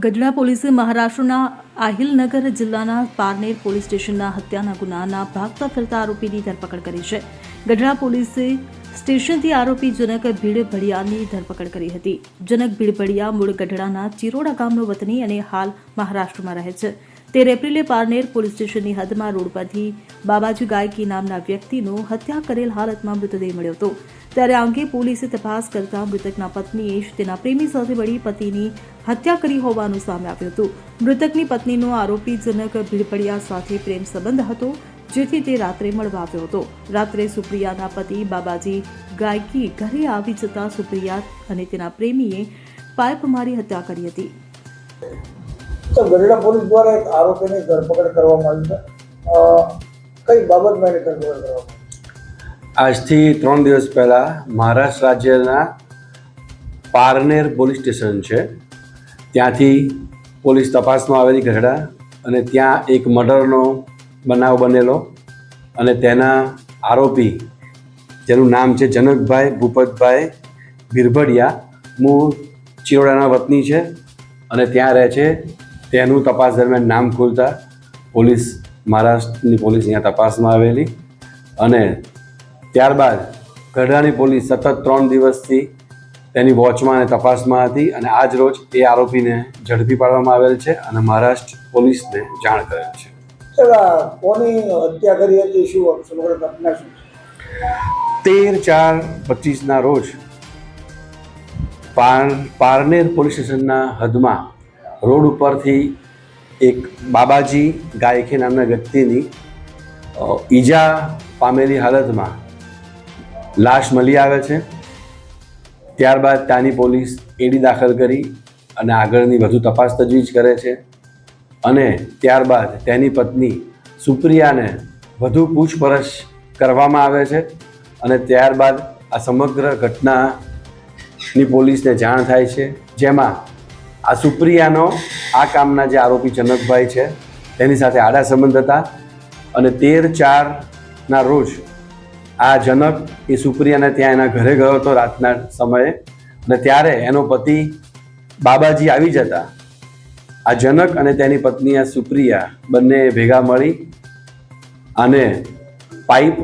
ગઢડા પોલીસે મહારાષ્ટ્રના આહિલનગર જિલ્લાના પારનેર પોલીસ સ્ટેશનના હત્યાના ગુનાના ભાગતા ફરતા આરોપીની ધરપકડ કરી છે. ગઢડા પોલીસે સ્ટેશનથી આરોપી જનક ભીડભડિયાની ધરપકડ કરી હતી. જનક ભીડભડિયા મૂળ ગઢડાના ચિરોડા ગામનો વતની અને હાલ મહારાષ્ટ્રમાં રહે છે. 13 એપ્રિલે પારનેર પોલીસ સ્ટેશનની હદમાં રોડ પરથી બાબાજી ગાયકી નામના વ્યક્તિનો હત્યા કરેલ હાલતમાં મૃતદેહ મળ્યો હતો. ત્યારે આ અંગે પોલીસે તપાસ કરતા મૃતકના પત્નીએ જ તેના પ્રેમી સાથે મળી પતિની હત્યા કરી હોવાનું સામે આવ્યું હતું. મૃતકની પત્નીનો આરોપી જનક ભીડભડિયા સાથે પ્રેમ સંબંધ હતો, જેથી તે રાત્રે મળવા આવ્યો હતો. રાત્રે સુપ્રિયાના પતિ બાબાજી ગાયકી ઘરે આવી જતા સુપ્રિયા અને તેના પ્રેમીએ પાઇપ મારી હત્યા કરી હતી. ગઢડા પોલીસ દ્વારા એક આરોપીની ધરપકડ કરવામાં આવી છે. કઈ બાબતમાં એની ધરપકડ કરવામાં આવી? આજથી 3 દિવસ પહેલાં મહારાષ્ટ્ર રાજ્યના પારનેર પોલીસ સ્ટેશન છે, ત્યાંથી પોલીસ તપાસમાં આવેલી ગઢડા, અને ત્યાં એક મર્ડરનો બનાવ બનેલો અને તેના આરોપી જેનું નામ છે જનકભાઈ ભૂપતભાઈ ભીડભડિયા, મૂળ ચિરોડાના વતની છે અને ત્યાં રહે છે. તેનું તપાસ દરમિયાન નામ ખુલતા પોલીસ, મહારાષ્ટ્રની પોલીસ અહીંયા તપાસમાં આવેલી અને ત્યારબાદ ગઢડાની પોલીસ સતત 3 દિવસથી તેની વોચમાં અને તપાસમાં હતી અને આજ રોજ એ આરોપીને ઝડપી પાડવામાં આવેલ છે અને મહારાષ્ટ્ર પોલીસને જાણ કરેલ છે. કોની હત્યા કરી હતી, શું સમગ્ર ઘટના શું? 13/4/25ના રોજ પારનેર પોલીસ સ્ટેશનના હદમાં રોડ ઉપરથી એક બાબાજી ગાયકી નામના વ્યક્તિની ઈજા પામેલી હાલતમાં લાશ મળી આવે છે. ત્યારબાદ ત્યાંની પોલીસ એડી દાખલ કરી અને આગળની વધુ તપાસ તજવીજ કરે છે અને ત્યારબાદ તેની પત્ની સુપ્રિયાને વધુ પૂછપરછ કરવામાં આવે છે અને ત્યારબાદ આ સમગ્ર ઘટનાની પોલીસને જાણ થાય છે, જેમાં આ સુપ્રિયાનો આ કામના જે આરોપી જનકભાઈ છે તેની સાથે આડા સંબંધ હતા અને 13/4ના રોજ આ જનક એ સુપ્રિયાને ત્યાં એના ઘરે ગયો હતો રાતના સમયે, અને ત્યારે એનો પતિ બાબાજી આવી જતા આ જનક અને તેની પત્ની આ સુપ્રિયા બંને ભેગા મળી અને પાઇપ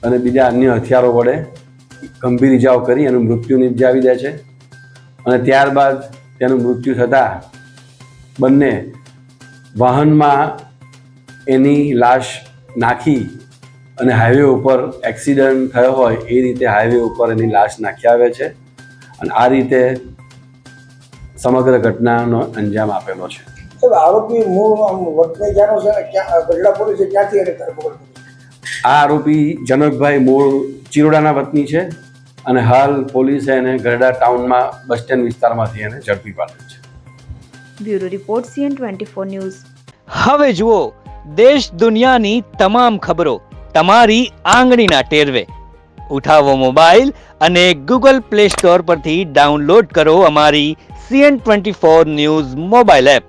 અને બીજા અન્ય હથિયારો વડે ગંભીર ઇજાઓ કરી એનું મૃત્યુ નિપજાવી દે છે અને ત્યારબાદ તેનું મૃત્યુ થતાં બંને વાહનમાં એની લાશ નાખી અને હાઈવે ઉપર એક્સિડન્ટ થયો હોય એ રીતે હાઈવે ઉપર એની લાશ નાખી આવે છે અને આ રીતે સમગ્ર ઘટનાનો અંજામ આપેલો છે. આરોપી મૂળ વતની જાણો છે ને ગઢડા પોલીસે ક્યાંથી એને ધરપકડ કરી? આ આરોપી જનકભાઈ મૂળ ચિરોડાના વતની છે અને હાલ પોલીસે એને ગઢડા ટાઉનમાં બસ સ્ટેન્ડ વિસ્તારમાંથી એને ઝડપી પાડેલ છે. Bureau report CN24 news. હવે જુઓ દેશ દુનિયાની તમામ ખબરો તમારી આંગળીના ટેરવે. ઉઠાવો મોબાઈલ અને Google Play Store પરથી ડાઉનલોડ કરો અમારી CN24 ન્યૂઝ મોબાઈલ એપ.